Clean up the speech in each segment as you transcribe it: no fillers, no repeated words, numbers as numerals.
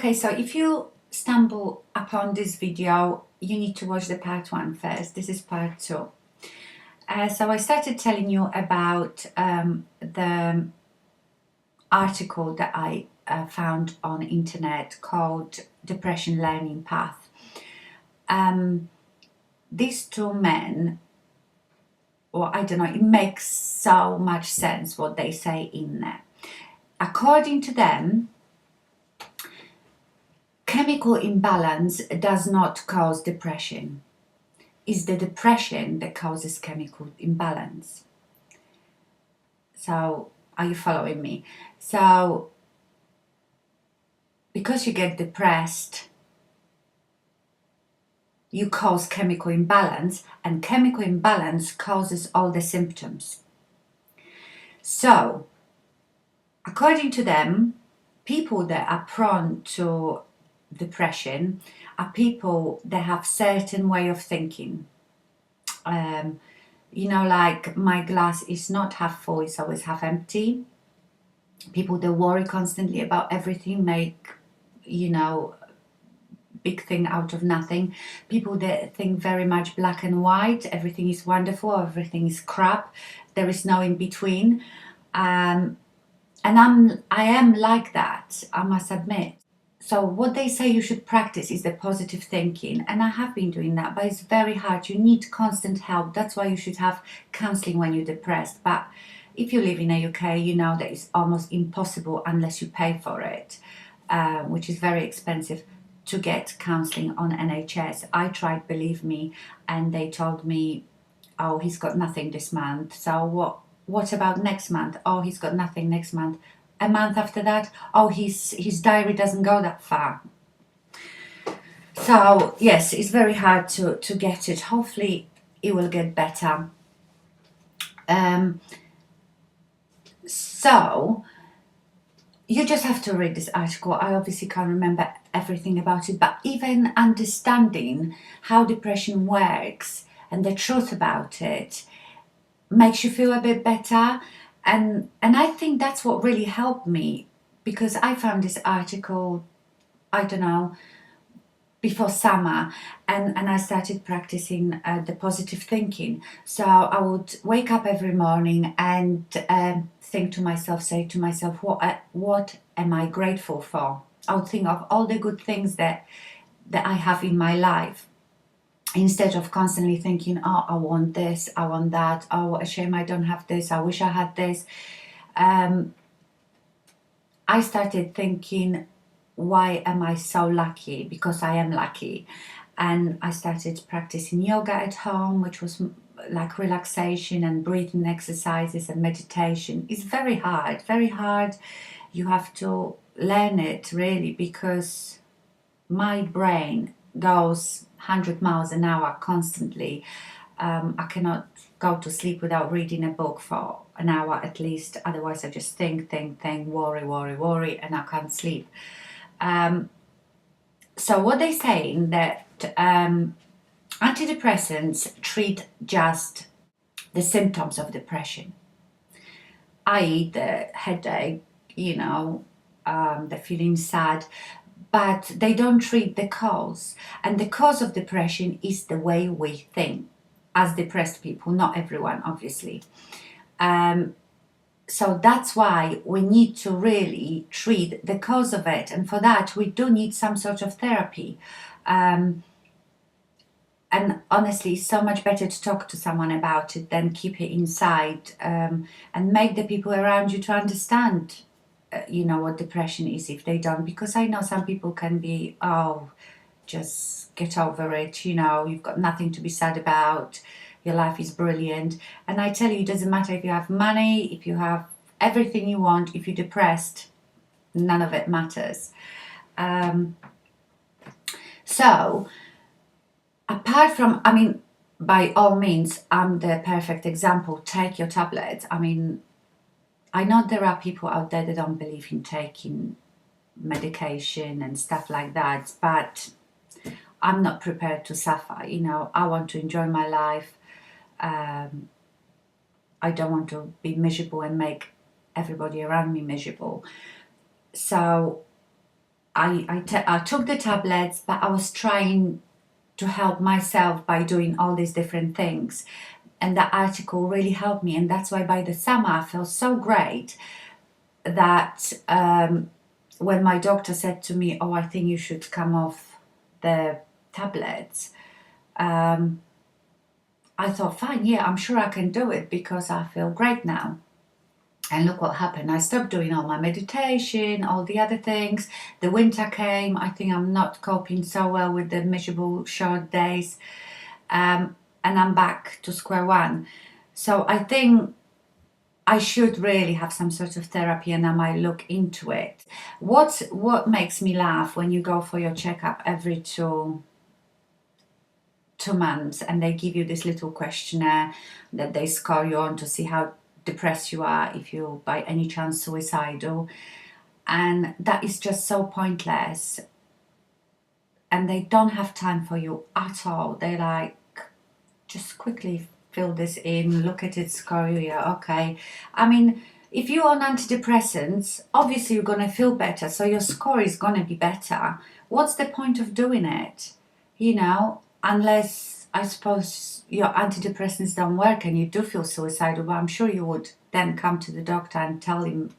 Okay, so if you stumble upon this video, you need to watch the part 1 first. This is part 2. So I started telling you about the article that I found on internet called Depression Learning Path. These two men, or I don't know, it makes so much sense what they say in there. According to them, chemical imbalance does not cause depression. It's the depression that causes chemical imbalance. So, are you following me? So, because you get depressed, you cause chemical imbalance, and chemical imbalance causes all the symptoms. So, according to them, people that are prone to depression are people that have certain way of thinking. Like my glass is not half full, it's always half empty. People that worry constantly about everything make, big thing out of nothing. People that think very much black and white, everything is wonderful, everything is crap, there is no in between. And I am like that, I must admit. So what they say you should practice is the positive thinking, and I have been doing that, but it's very hard. You need constant help. That's why you should have counselling when you're depressed. But if you live in the UK, you know that it's almost impossible unless you pay for it, which is very expensive, to get counselling on NHS. I tried, believe me, and they told me, oh, he's got nothing this month. So what about next month? Oh, he's got nothing next month. A month after that, oh, his diary doesn't go that far. So yes, it's very hard to get it. Hopefully it will get better. So you just have to read this article. I obviously can't remember everything about it, but even understanding how depression works and the truth about it makes you feel a bit better. And I think that's what really helped me, because I found this article, I don't know, before summer, and I started practicing the positive thinking. So I would wake up every morning and say to myself, what am I grateful for? I would think of all the good things that I have in my life, instead of constantly thinking, oh, I want this, I want that, oh, what a shame I don't have this, I wish I had this. I started thinking, why am I so lucky? Because I am lucky. And I started practicing yoga at home, which was like relaxation and breathing exercises and meditation. It's very hard, very hard. You have to learn it really, because my brain goes 100 miles an hour constantly. I cannot go to sleep without reading a book for an hour at least. Otherwise I just think, worry, and I can't sleep. So what they're saying that antidepressants treat just the symptoms of depression, i.e. the headache, the feeling sad, but they don't treat the cause. And the cause of depression is the way we think as depressed people, not everyone, obviously. So that's why we need to really treat the cause of it. And for that, we do need some sort of therapy. And honestly, it's so much better to talk to someone about it than keep it inside, and make the people around you to understand what depression is if they don't. Because I know some people can be, oh, just get over it, you've got nothing to be sad about, your life is brilliant. And I tell you, it doesn't matter if you have money, if you have everything you want, if you're depressed, none of it matters. So apart from, by all means, I'm the perfect example. Take your tablets. I know there are people out there that don't believe in taking medication and stuff like that, but I'm not prepared to suffer. I want to enjoy my life. I don't want to be miserable and make everybody around me miserable. So I took the tablets, but I was trying to help myself by doing all these different things. And that article really helped me. And that's why by the summer I felt so great that when my doctor said to me, "Oh, I think you should come off the tablets," I thought, fine, yeah, I'm sure I can do it because I feel great now. And look what happened. I stopped doing all my meditation, all the other things. The winter came. I think I'm not coping so well with the miserable short days. And I'm back to square one. So I think I should really have some sort of therapy and I might look into it. What makes me laugh when you go for your checkup every 2 months and they give you this little questionnaire that they score you on to see how depressed you are, if you're by any chance suicidal, and that is just so pointless and they don't have time for you at all. They like, just quickly fill this in, look at it, score you, yeah, okay. I mean, if you're on antidepressants, obviously you're going to feel better, so your score is going to be better. What's the point of doing it? Unless, I suppose, your antidepressants don't work and you do feel suicidal, but I'm sure you would then come to the doctor and tell him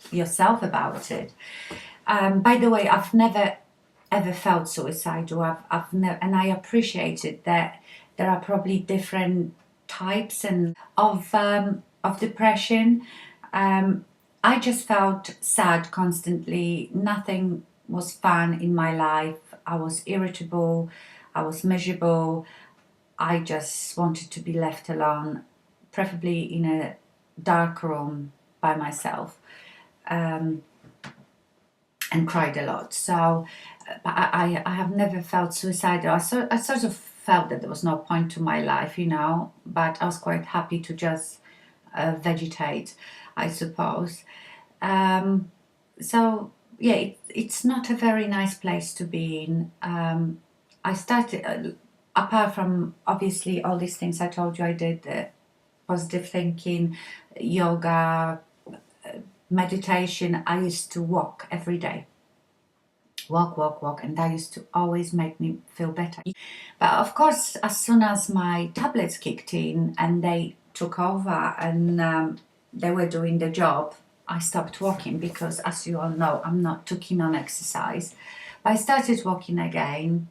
yourself about it. By the way, I've never ever felt suicidal. I've never, and I appreciated that there are probably different types and of depression. I just felt sad constantly. Nothing was fun in my life. I was irritable. I was miserable. I just wanted to be left alone, preferably in a dark room by myself, and cried a lot. So I have never felt suicidal. I sort of felt that there was no point to my life, but I was quite happy to just vegetate, I suppose. So yeah, it's not a very nice place to be in. I started, apart from obviously all these things I told you, I did positive thinking, yoga, meditation. I used to walk every day. Walk, and that used to always make me feel better. But of course, as soon as my tablets kicked in and they took over and they were doing the job, I stopped walking because, as you all know, I'm not too keen on exercise. But I started walking again.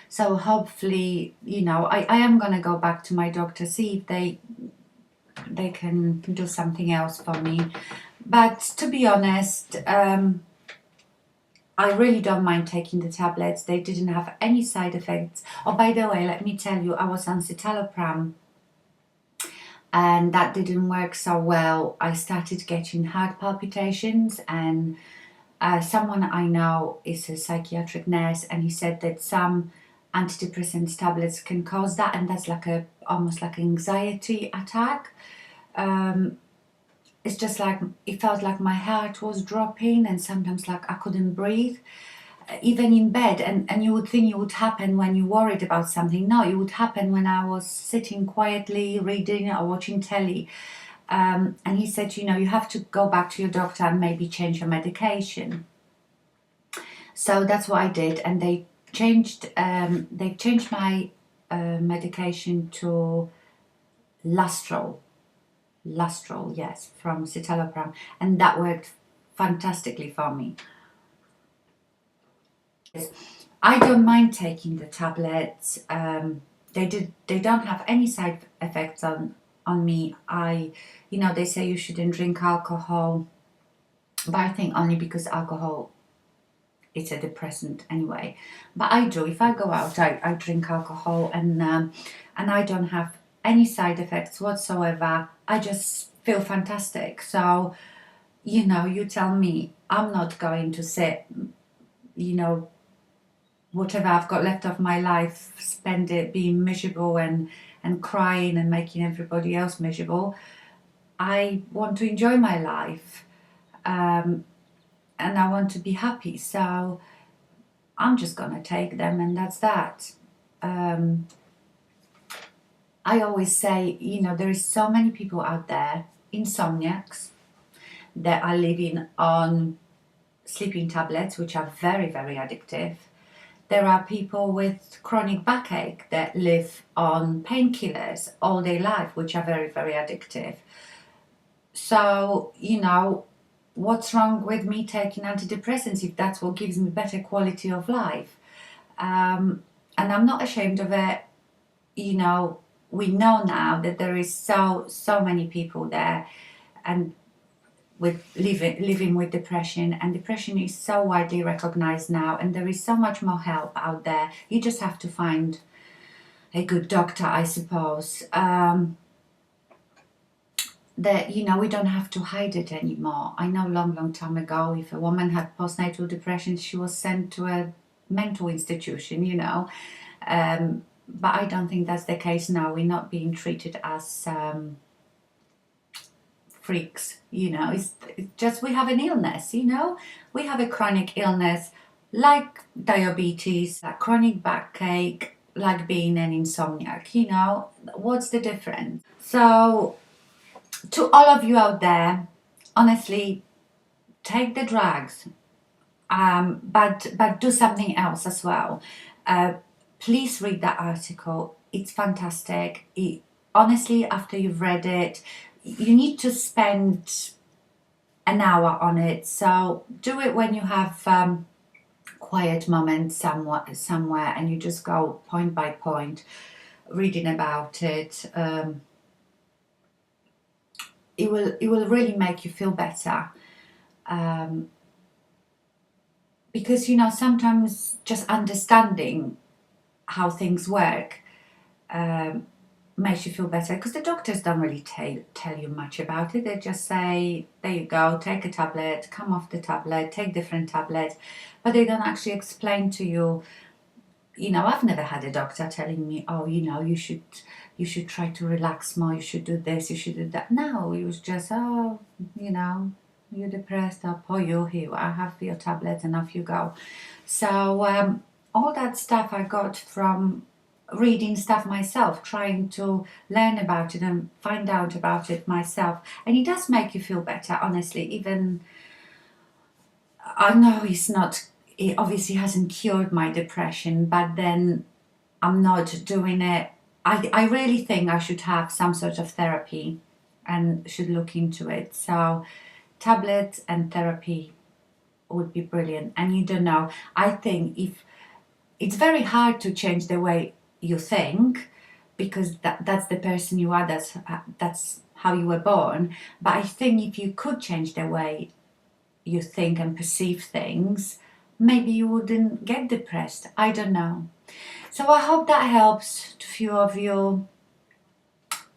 So hopefully, I am going to go back to my doctor, see if they can do something else for me. But to be honest, I really don't mind taking the tablets. They didn't have any side effects. Oh, by the way, let me tell you, I was on citalopram and that didn't work so well. I started getting heart palpitations, and someone I know is a psychiatric nurse, and he said that some antidepressant tablets can cause that, and that's almost like an anxiety attack. It's just like, it felt like my heart was dropping and sometimes like I couldn't breathe, even in bed. And you would think it would happen when you worried about something. No, it would happen when I was sitting quietly reading or watching telly. And he said, you have to go back to your doctor and maybe change your medication. So that's what I did, and they changed my medication to Lustral, yes, from citalopram, and that worked fantastically for me. I don't mind taking the tablets. They don't have any side effects on me. They say you shouldn't drink alcohol, but I think only because alcohol, it's a depressant anyway. But I do. If I go out, I drink alcohol, and I don't have any side effects whatsoever. I just feel fantastic. So, you tell me, I'm not going to sit, whatever I've got left of my life, spend it being miserable and crying and making everybody else miserable. I want to enjoy my life, and I want to be happy. So I'm just going to take them, and that's that. I always say, there is so many people out there, insomniacs, that are living on sleeping tablets, which are very, very addictive. There are people with chronic backache that live on painkillers all day life, which are very, very addictive. So, what's wrong with me taking antidepressants if that's what gives me better quality of life? And I'm not ashamed of it. We know now that there is so many people there and with living with depression, and depression is so widely recognized now, and there is so much more help out there. You just have to find a good doctor, I suppose. That we don't have to hide it anymore. I know long time ago, if a woman had postnatal depression, she was sent to a mental institution, but I don't think that's the case now. We're not being treated as freaks, it's just we have an illness, we have a chronic illness like diabetes, like chronic backache, like being an insomniac. What's the difference? So to all of you out there, honestly, take the drugs, but do something else as well. Please read that article. It's fantastic. Honestly, after you've read it, you need to spend an hour on it. So do it when you have quiet moments somewhere, and you just go point by point, reading about it. It will really make you feel better. Because sometimes just understanding how things work makes you feel better, because the doctors don't really tell you much about it. They just say, there you go, take a tablet, come off the tablet, take different tablets, but they don't actually explain to you. I've never had a doctor telling me, oh, you should try to relax more, you should do this, you should do that. No, it was just, oh, you're depressed, oh, poor you, here, I have your tablet, and off you go. So all that stuff I got from reading stuff myself, trying to learn about it and find out about it myself. And it does make you feel better, honestly. Even, I know it obviously hasn't cured my depression, but then I'm not doing it. I really think I should have some sort of therapy and should look into it. So tablets and therapy would be brilliant. And you don't know, I think if it's very hard to change the way you think, because that's the person you are, that's how you were born. But I think if you could change the way you think and perceive things, maybe you wouldn't get depressed. I don't know. So I hope that helps to a few of you.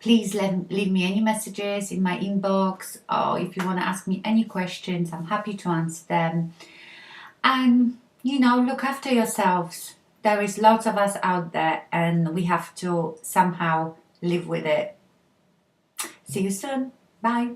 Please leave me any messages in my inbox, or if you want to ask me any questions, I'm happy to answer them. And look after yourselves. There is lots of us out there, and we have to somehow live with it. See you soon. Bye.